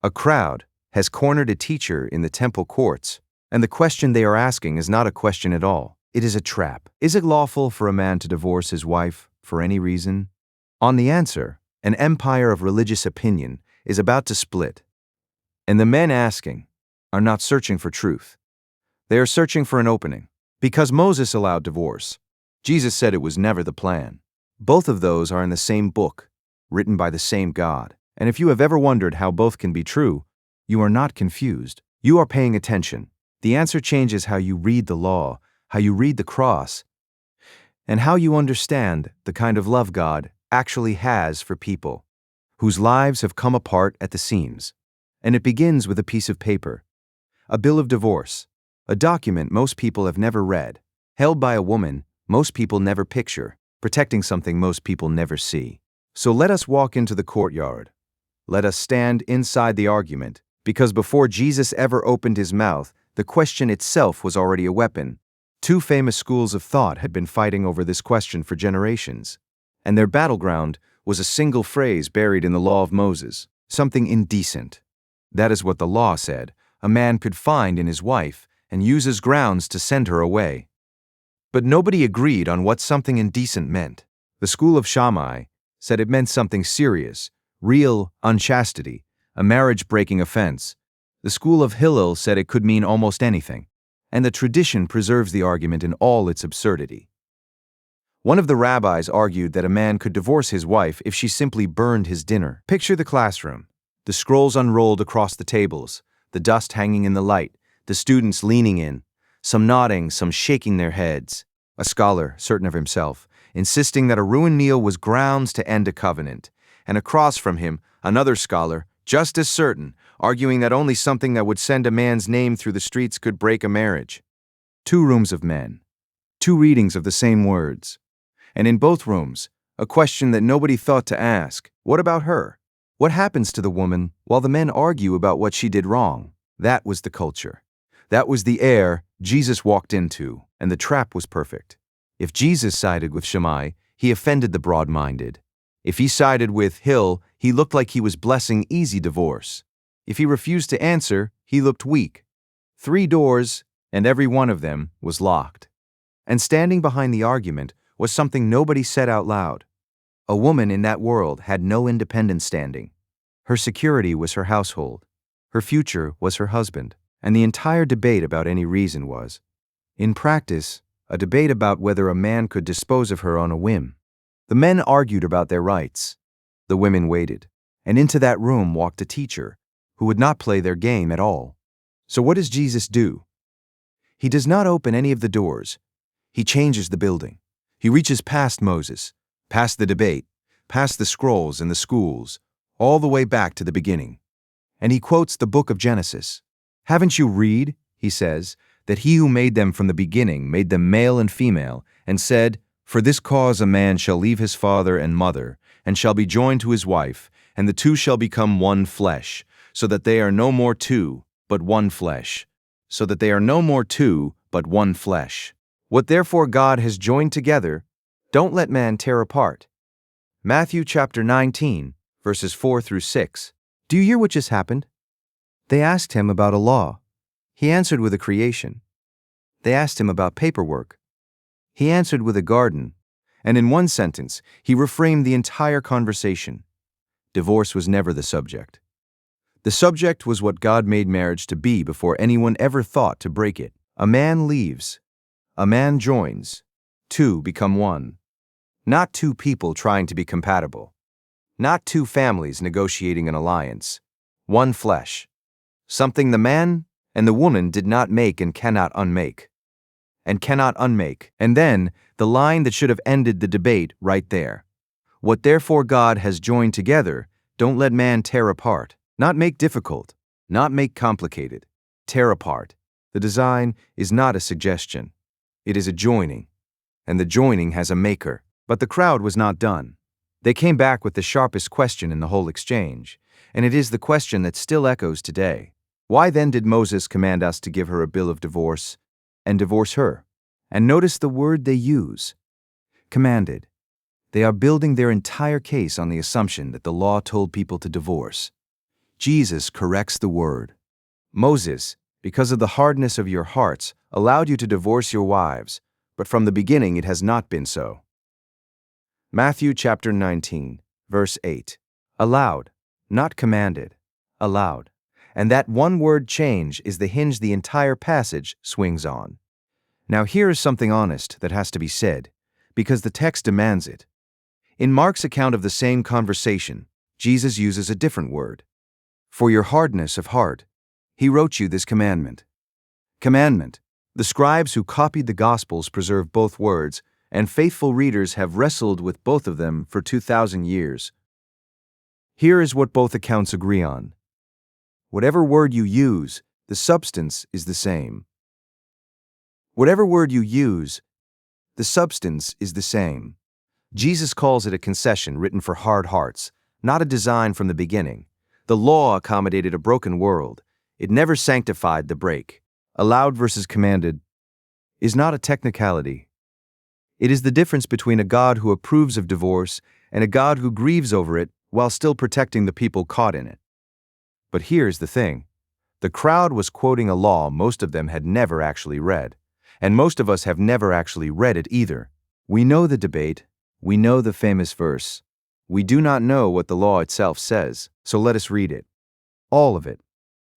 A crowd has cornered a teacher in the temple courts, and the question they are asking is not a question at all. It is a trap. Is it lawful for a man to divorce his wife for any reason? On the answer, an empire of religious opinion is about to split. And the men asking are not searching for truth. They are searching for an opening. Because Moses allowed divorce, Jesus said it was never the plan. Both of those are in the same book, written by the same God. And if you have ever wondered how both can be true, you are not confused. You are paying attention. The answer changes how you read the law, how you read the cross, and how you understand the kind of love God actually has for people whose lives have come apart at the seams. And it begins with a piece of paper, a bill of divorce, a document most people have never read, held by a woman most people never picture, protecting something most people never see. So let us walk into the courtyard. Let us stand inside the argument, because before Jesus ever opened his mouth, the question itself was already a weapon. Two famous schools of thought had been fighting over this question for generations, and their battleground was a single phrase buried in the law of Moses, something indecent. That is what the law said a man could find in his wife and use as grounds to send her away. But nobody agreed on what something indecent meant. The school of Shammai said it meant something serious, real unchastity, a marriage-breaking offense. The school of Hillel said it could mean almost anything, and the tradition preserves the argument in all its absurdity. One of the rabbis argued that a man could divorce his wife if she simply burned his dinner. Picture the classroom, the scrolls unrolled across the tables, the dust hanging in the light, the students leaning in, some nodding, some shaking their heads. A scholar, certain of himself, insisting that a ruined meal was grounds to end a covenant, and across from him, another scholar, just as certain, arguing that only something that would send a man's name through the streets could break a marriage. Two rooms of men, two readings of the same words, and in both rooms, a question that nobody thought to ask: what about her? What happens to the woman while the men argue about what she did wrong? That was the culture. That was the air Jesus walked into, and the trap was perfect. If Jesus sided with Shammai, he offended the broad-minded. If he sided with Hillel, he looked like he was blessing easy divorce. If he refused to answer, he looked weak. 3 doors, and every one of them was locked. And standing behind the argument was something nobody said out loud. A woman in that world had no independent standing. Her security was her household. Her future was her husband. And the entire debate about any reason was, in practice, a debate about whether a man could dispose of her on a whim. The men argued about their rights. The women waited. And into that room walked a teacher who would not play their game at all. So what does Jesus do? He does not open any of the doors. He changes the building. He reaches past Moses, past the debate, past the scrolls and the schools, all the way back to the beginning. And he quotes the book of Genesis. Haven't you read, he says, that he who made them from the beginning made them male and female, and said, for this cause a man shall leave his father and mother, and shall be joined to his wife, and the two shall become one flesh, so that they are no more two, but one flesh. So that they are no more two, but one flesh. What therefore God has joined together, don't let man tear apart. Matthew chapter 19, verses 4 through 6. Do you hear what just happened? They asked him about a law. He answered with a creation. They asked him about paperwork. He answered with a garden. And in one sentence, he reframed the entire conversation. Divorce was never the subject. The subject was what God made marriage to be before anyone ever thought to break it. A man leaves. A man joins. 2 become one. Not 2 people trying to be compatible. Not 2 families negotiating an alliance. One flesh. Something the man and the woman did not make and cannot unmake. And cannot unmake. And then, the line that should have ended the debate right there. What therefore God has joined together, don't let man tear apart. Not make difficult. Not make complicated. Tear apart. The design is not a suggestion. It is a joining. And the joining has a maker. But the crowd was not done. They came back with the sharpest question in the whole exchange. And it is the question that still echoes today. Why then did Moses command us to give her a bill of divorce and divorce her? And notice the word they use. Commanded. They are building their entire case on the assumption that the law told people to divorce. Jesus corrects the word. Moses, because of the hardness of your hearts, allowed you to divorce your wives, but from the beginning it has not been so. Matthew chapter 19, verse 8. Allowed, not commanded. Allowed. And that one word change is the hinge the entire passage swings on. Now here is something honest that has to be said, because the text demands it. In Mark's account of the same conversation, Jesus uses a different word. For your hardness of heart, he wrote you this commandment. Commandment. The scribes who copied the Gospels preserve both words, and faithful readers have wrestled with both of them for 2,000 years. Here is what both accounts agree on. Whatever word you use, the substance is the same. Whatever word you use, the substance is the same. Jesus calls it a concession written for hard hearts, not a design from the beginning. The law accommodated a broken world. It never sanctified the break. Allowed versus commanded is not a technicality. It is the difference between a God who approves of divorce and a God who grieves over it while still protecting the people caught in it. But here's the thing. The crowd was quoting a law most of them had never actually read, and most of us have never actually read it either. We know the debate. We know the famous verse. We do not know what the law itself says, so let us read it. All of it.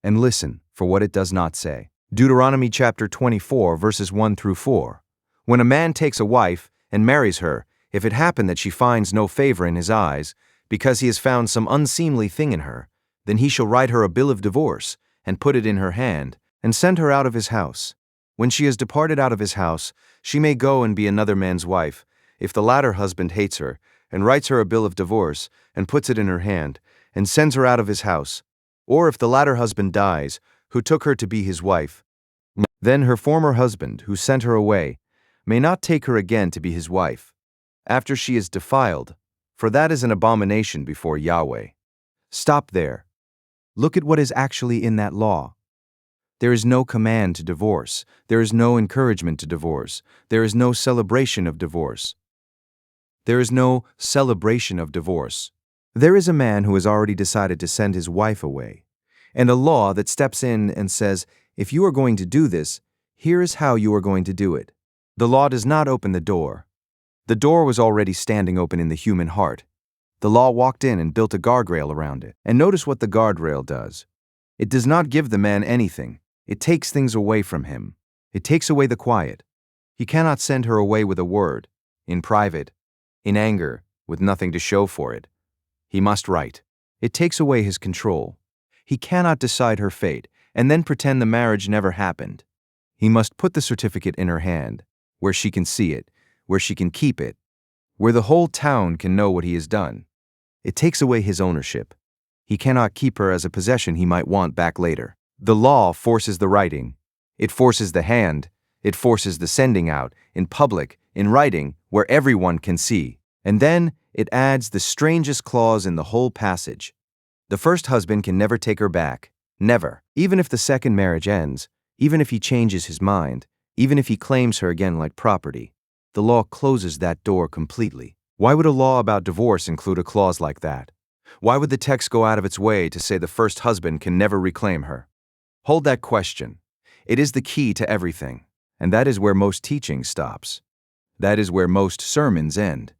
And listen for what it does not say. Deuteronomy chapter 24, verses 1 through 4. When a man takes a wife and marries her, if it happen that she finds no favor in his eyes, because he has found some unseemly thing in her, then he shall write her a bill of divorce, and put it in her hand, and send her out of his house. When she has departed out of his house, she may go and be another man's wife, if the latter husband hates her, and writes her a bill of divorce, and puts it in her hand, and sends her out of his house. Or if the latter husband dies, who took her to be his wife, then her former husband, who sent her away, may not take her again to be his wife, after she is defiled, for that is an abomination before Yahweh. Stop there. Look at what is actually in that law. There is no command to divorce. There is no encouragement to divorce. There is no celebration of divorce. There is no celebration of divorce. There is a man who has already decided to send his wife away, and a law that steps in and says, if you are going to do this, here is how you are going to do it. The law does not open the door. The door was already standing open in the human heart. The law walked in and built a guardrail around it. And notice what the guardrail does. It does not give the man anything. It takes things away from him. It takes away the quiet. He cannot send her away with a word, in private, in anger, with nothing to show for it. He must write. It takes away his control. He cannot decide her fate and then pretend the marriage never happened. He must put the certificate in her hand, where she can see it, where she can keep it, where the whole town can know what he has done. It takes away his ownership. He cannot keep her as a possession he might want back later. The law forces the writing. It forces the hand. It forces the sending out, in public, in writing, where everyone can see. And then it adds the strangest clause in the whole passage. The first husband can never take her back. Never. Even if the second marriage ends, even if he changes his mind, even if he claims her again like property, the law closes that door completely. Why would a law about divorce include a clause like that? Why would the text go out of its way to say the first husband can never reclaim her? Hold that question. It is the key to everything, and that is where most teaching stops. That is where most sermons end.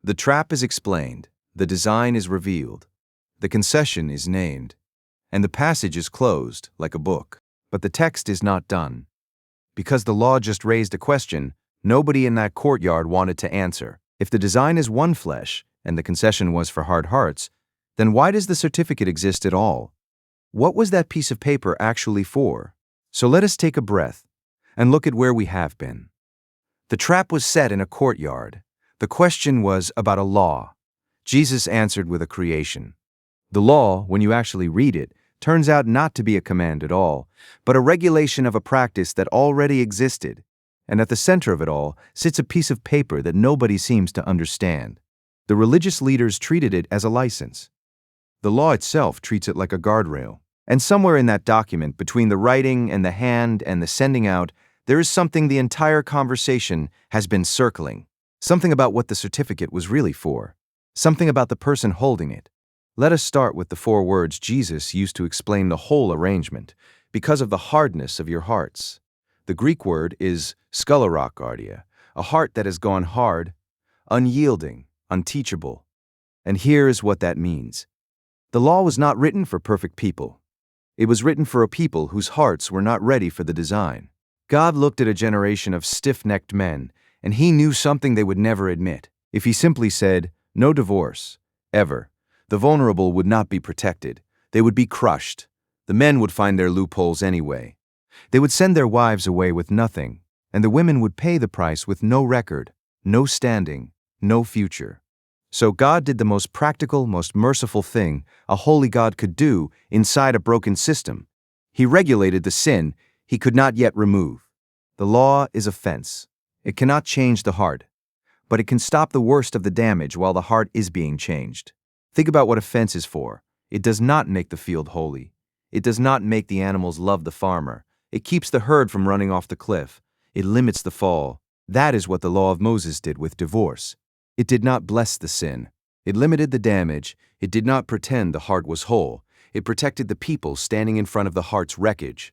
The trap is explained, the design is revealed, the concession is named, and the passage is closed like a book. But the text is not done. Because the law just raised a question, nobody in that courtyard wanted to answer. If the design is one flesh, and the concession was for hard hearts, then why does the certificate exist at all? What was that piece of paper actually for? So let us take a breath and look at where we have been. The trap was set in a courtyard. The question was about a law. Jesus answered with a creation. The law, when you actually read it, turns out not to be a command at all, but a regulation of a practice that already existed. And at the center of it all sits a piece of paper that nobody seems to understand. The religious leaders treated it as a license. The law itself treats it like a guardrail. And somewhere in that document, between the writing and the hand and the sending out, there is something the entire conversation has been circling. Something about what the certificate was really for. Something about the person holding it. Let us start with the 4 words Jesus used to explain the whole arrangement, because of the hardness of your hearts. The Greek word is sclerokardia, a heart that has gone hard, unyielding, unteachable. And here is what that means. The law was not written for perfect people. It was written for a people whose hearts were not ready for the design. God looked at a generation of stiff-necked men, and he knew something they would never admit. If he simply said, "No divorce, ever," the vulnerable would not be protected. They would be crushed. The men would find their loopholes anyway. They would send their wives away with nothing, and the women would pay the price with no record, no standing, no future. So God did the most practical, most merciful thing a holy God could do inside a broken system. He regulated the sin he could not yet remove. The law is a fence. It cannot change the heart, but it can stop the worst of the damage while the heart is being changed. Think about what a fence is for. It does not make the field holy. It does not make the animals love the farmer. It keeps the herd from running off the cliff. It limits the fall. That is what the law of Moses did with divorce. It did not bless the sin. It limited the damage. It did not pretend the heart was whole. It protected the people standing in front of the heart's wreckage.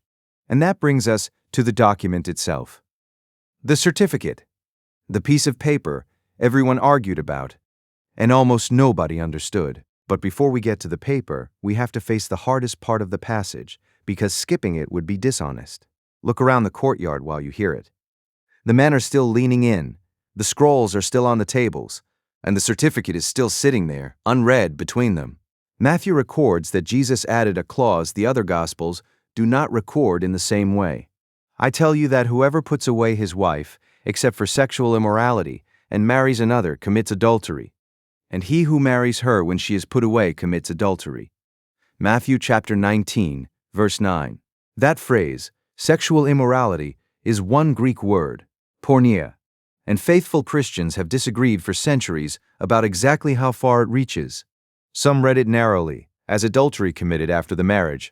And that brings us to the document itself. The certificate. The piece of paper everyone argued about, and almost nobody understood. But before we get to the paper, we have to face the hardest part of the passage, because skipping it would be dishonest. Look around the courtyard while you hear it. The men are still leaning in. The scrolls are still on the tables, and the certificate is still sitting there, unread between them. Matthew records that Jesus added a clause the other Gospels do not record in the same way. I tell you that whoever puts away his wife, except for sexual immorality, and marries another commits adultery, and he who marries her when she is put away commits adultery. Matthew chapter 19, verse 9. That phrase, sexual immorality, is one Greek word, porneia. And faithful Christians have disagreed for centuries about exactly how far it reaches. Some read it narrowly, as adultery committed after the marriage.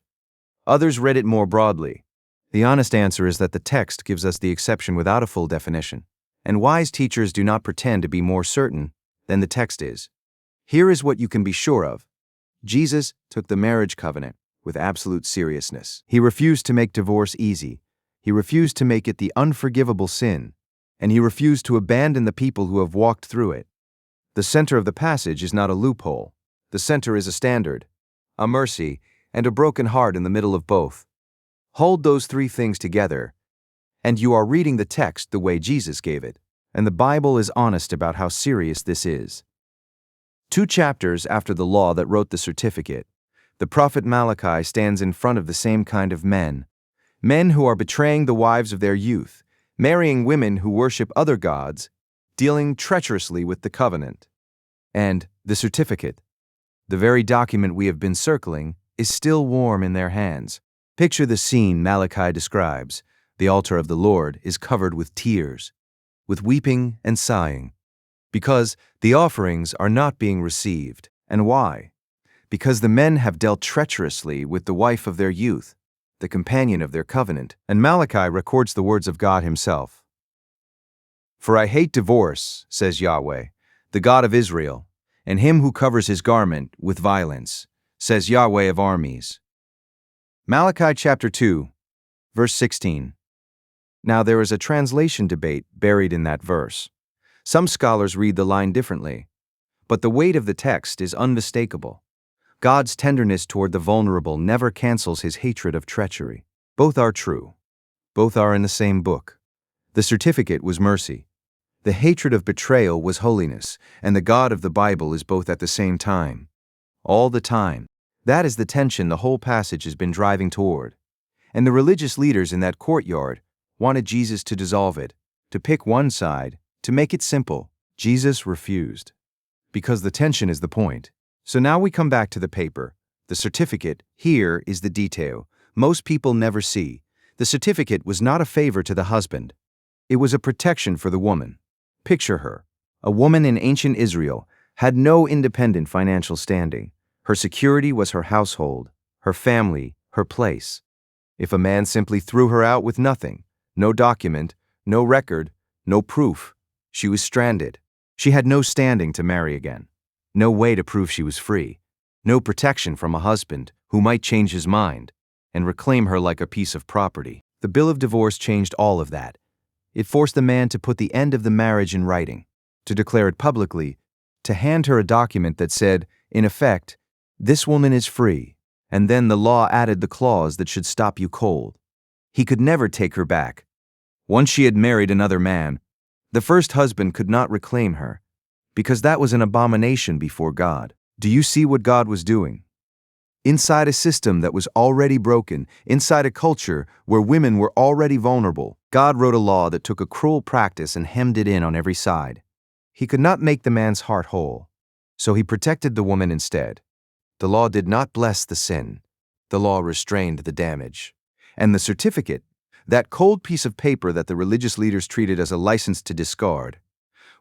Others read it more broadly. The honest answer is that the text gives us the exception without a full definition, and wise teachers do not pretend to be more certain than the text is. Here is what you can be sure of. Jesus took the marriage covenant with absolute seriousness. He refused to make divorce easy. He refused to make it the unforgivable sin. And he refused to abandon the people who have walked through it. The center of the passage is not a loophole. The center is a standard, a mercy, and a broken heart in the middle of both. Hold those 3 things together, and you are reading the text the way Jesus gave it. And the Bible is honest about how serious this is. 2 chapters after the law that wrote the certificate, the prophet Malachi stands in front of the same kind of men who are betraying the wives of their youth, marrying women who worship other gods, dealing treacherously with the covenant. And the certificate, the very document we have been circling, is still warm in their hands. Picture the scene Malachi describes. The altar of the Lord is covered with tears, with weeping and sighing, because the offerings are not being received. And why? Because the men have dealt treacherously with the wife of their youth, the companion of their covenant. And Malachi records the words of God himself. For I hate divorce, says Yahweh, the God of Israel, and him who covers his garment with violence, says Yahweh of armies. Malachi chapter 2, verse 16. Now there is a translation debate buried in that verse. Some scholars read the line differently, but the weight of the text is unmistakable. God's tenderness toward the vulnerable never cancels his hatred of treachery. Both are true. Both are in the same book. The certificate was mercy. The hatred of betrayal was holiness, and the God of the Bible is both at the same time. All the time. That is the tension the whole passage has been driving toward. And the religious leaders in that courtyard wanted Jesus to dissolve it, to pick one side, to make it simple. Jesus refused. Because the tension is the point. So now we come back to the paper. The certificate, here is the detail. Most people never see. The certificate was not a favor to the husband. It was a protection for the woman. Picture her. A woman in ancient Israel had no independent financial standing. Her security was her household, her family, her place. If a man simply threw her out with nothing, no document, no record, no proof, she was stranded. She had no standing to marry again. No way to prove she was free. no protection from a husband who might change his mind and reclaim her like a piece of property. The bill of divorce changed all of that. It forced the man to put the end of the marriage in writing, to declare it publicly, to hand her a document that said, in effect, "This woman is free," and then the law added the clause that should stop you cold. He could never take her back. Once she had married another man, the first husband could not reclaim her, because that was an abomination before God. Do you see what God was doing? Inside a system that was already broken, inside a culture where women were already vulnerable, God wrote a law that took a cruel practice and hemmed it in on every side. He could not make the man's heart whole, so he protected the woman instead. The law did not bless the sin. The law restrained the damage. And the certificate, that cold piece of paper that the religious leaders treated as a license to discard,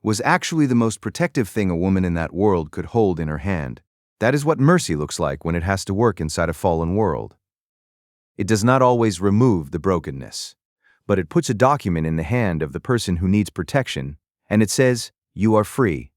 was actually the most protective thing a woman in that world could hold in her hand. That is what mercy looks like when it has to work inside a fallen world. It does not always remove the brokenness, but it puts a document in the hand of the person who needs protection, and it says, "You are free.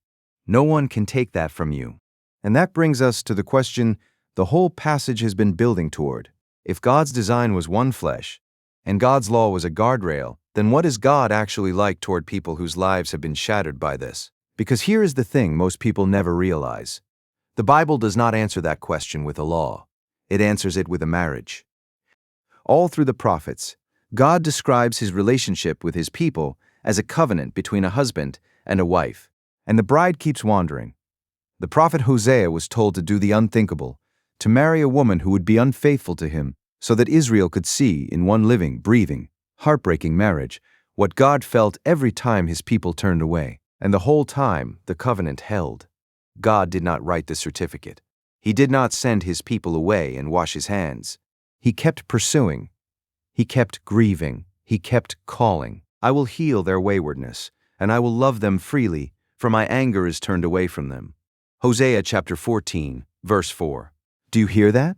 No one can take that from you." And that brings us to the question the whole passage has been building toward. If God's design was one flesh, and God's law was a guardrail, then what is God actually like toward people whose lives have been shattered by this? Because here is the thing most people never realize. The Bible does not answer that question with a law. It answers it with a marriage. All through the prophets, God describes his relationship with his people as a covenant between a husband and a wife, and the bride keeps wandering. The prophet Hosea was told to do the unthinkable, to marry a woman who would be unfaithful to him, so that Israel could see in one living, breathing, heartbreaking marriage what God felt every time his people turned away. And the whole time, the covenant held. God did not write the certificate. He did not send his people away and wash his hands. He kept pursuing. He kept grieving. He kept calling. "I will heal their waywardness, and I will love them freely, for my anger is turned away from them." Hosea chapter 14, verse 4. Do you hear that?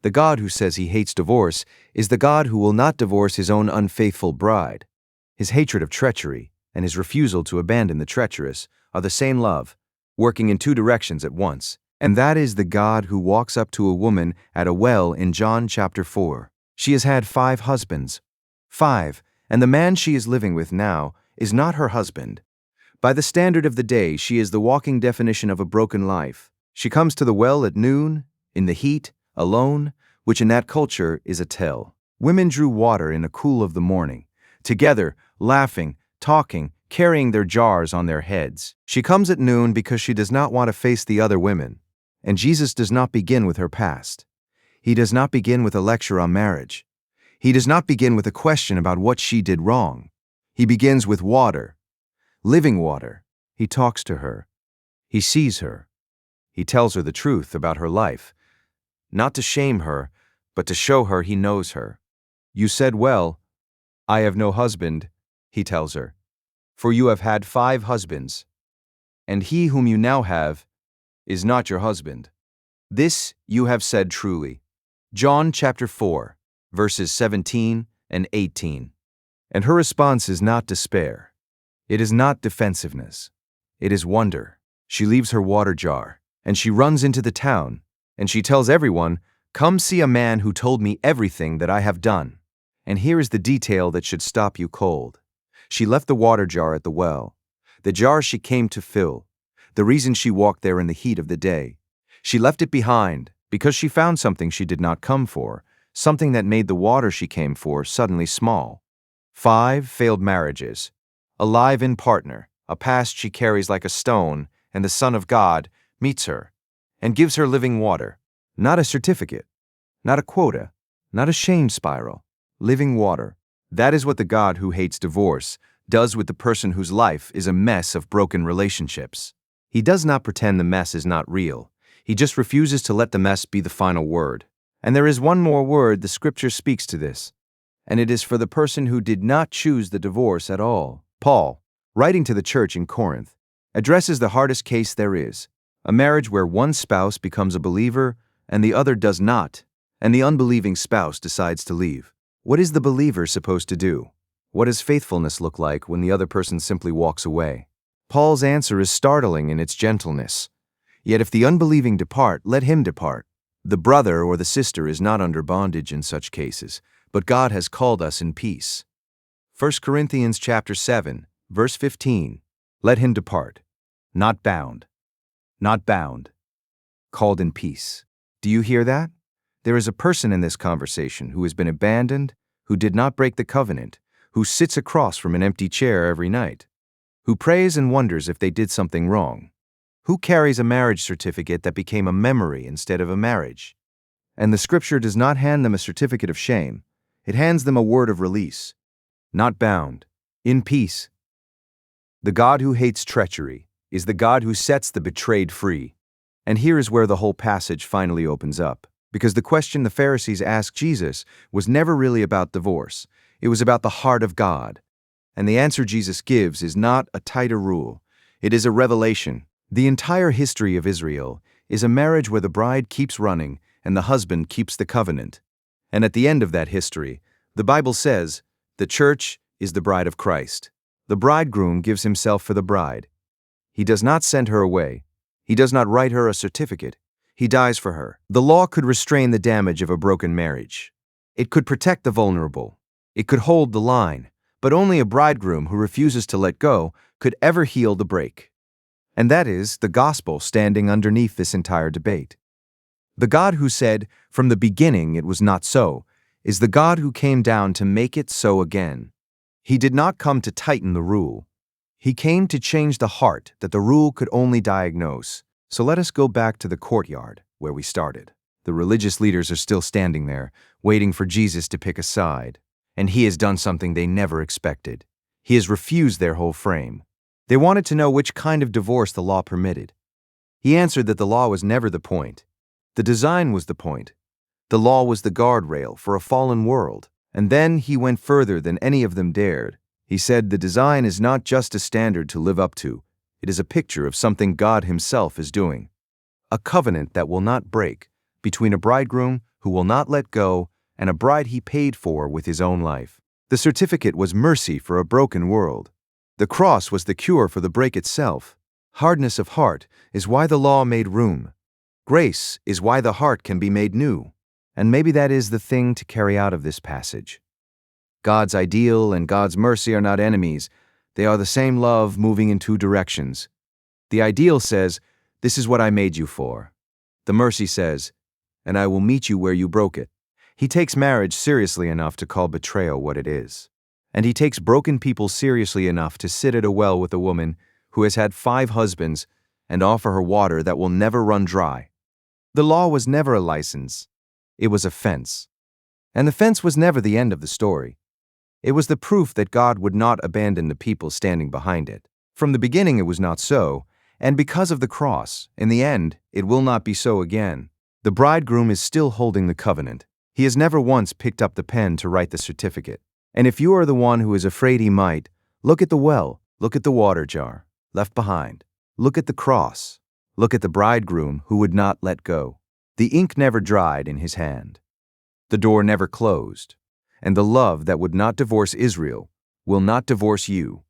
The God who says he hates divorce is the God who will not divorce his own unfaithful bride. His hatred of treachery and his refusal to abandon the treacherous are the same love, working in two directions at once. And that is the God who walks up to a woman at a well in John chapter 4. She has had 5 husbands. 5, and the man she is living with now is not her husband. By the standard of the day, she is the walking definition of a broken life. She comes to the well at noon, in the heat, alone, which in that culture is a tell. Women drew water in the cool of the morning, together, laughing, talking, carrying their jars on their heads. She comes at noon because she does not want to face the other women. And Jesus does not begin with her past. He does not begin with a lecture on marriage. He does not begin with a question about what she did wrong. He begins with water, living water. He talks to her. He sees her. He tells her the truth about her life, not to shame her, but to show her he knows her. "You said well, I have no husband," he tells her, "for you have had 5 husbands, and he whom you now have is not your husband. This you have said truly." John chapter 4, verses 17 and 18. And her response is not despair. It is not defensiveness. It is wonder. She leaves her water jar, and she runs into the town, and she tells everyone, "Come see a man who told me everything that I have done." And here is the detail that should stop you cold. She left the water jar at the well, the jar she came to fill, the reason she walked there in the heat of the day. She left it behind because she found something she did not come for, something that made the water she came for suddenly small. 5 failed marriages, a live-in partner, a past she carries like a stone, and the Son of God meets her and gives her living water, not a certificate, not a quota, not a shame spiral, living water. That is what the God who hates divorce does with the person whose life is a mess of broken relationships. He does not pretend the mess is not real. He just refuses to let the mess be the final word. And there is one more word the scripture speaks to this, and it is for the person who did not choose the divorce at all. Paul, writing to the church in Corinth, addresses the hardest case there is, a marriage where one spouse becomes a believer and the other does not, and the unbelieving spouse decides to leave. What is the believer supposed to do? What does faithfulness look like when the other person simply walks away? Paul's answer is startling in its gentleness. Yet if the unbelieving depart, let him depart. The brother or the sister is not under bondage in such cases, but God has called us in peace. 1 Corinthians chapter 7, verse 15. Let him depart. Not bound. Not bound. Called in peace. Do you hear that? There is a person in this conversation who has been abandoned, who did not break the covenant, who sits across from an empty chair every night, who prays and wonders if they did something wrong, who carries a marriage certificate that became a memory instead of a marriage. And the scripture does not hand them a certificate of shame. It hands them a word of release. Not bound. In peace. The God who hates treachery is the God who sets the betrayed free. And here is where the whole passage finally opens up, because the question the Pharisees asked Jesus was never really about divorce. It was about the heart of God. And the answer Jesus gives is not a tighter rule. It is a revelation. The entire history of Israel is a marriage where the bride keeps running and the husband keeps the covenant. And at the end of that history, the Bible says, the church is the bride of Christ. The bridegroom gives himself for the bride. He does not send her away. He does not write her a certificate. He dies for her. The law could restrain the damage of a broken marriage. It could protect the vulnerable. It could hold the line. But only a bridegroom who refuses to let go could ever heal the break. And that is the gospel standing underneath this entire debate. The God who said, from the beginning it was not so, is the God who came down to make it so again. He did not come to tighten the rule. He came to change the heart that the rule could only diagnose. So let us go back to the courtyard where we started. The religious leaders are still standing there, waiting for Jesus to pick a side. And he has done something they never expected. He has refused their whole frame. They wanted to know which kind of divorce the law permitted. He answered that the law was never the point. The design was the point. The law was the guardrail for a fallen world. And then he went further than any of them dared. He said the design is not just a standard to live up to. It is a picture of something God himself is doing. A covenant that will not break between a bridegroom who will not let go and a bride he paid for with his own life. The certificate was mercy for a broken world. The cross was the cure for the break itself. Hardness of heart is why the law made room. Grace is why the heart can be made new. And maybe that is the thing to carry out of this passage. God's ideal and God's mercy are not enemies. They are the same love moving in two directions. The ideal says, this is what I made you for. The mercy says, and I will meet you where you broke it. He takes marriage seriously enough to call betrayal what it is. And he takes broken people seriously enough to sit at a well with a woman who has had 5 husbands and offer her water that will never run dry. The law was never a license. It was a fence. And the fence was never the end of the story. It was the proof that God would not abandon the people standing behind it. From the beginning it was not so, and because of the cross, in the end, it will not be so again. The bridegroom is still holding the covenant. He has never once picked up the pen to write the certificate. And if you are the one who is afraid he might, look at the well, look at the water jar, left behind. Look at the cross. Look at the bridegroom who would not let go. The ink never dried in his hand. The door never closed. And the love that would not divorce Israel will not divorce you.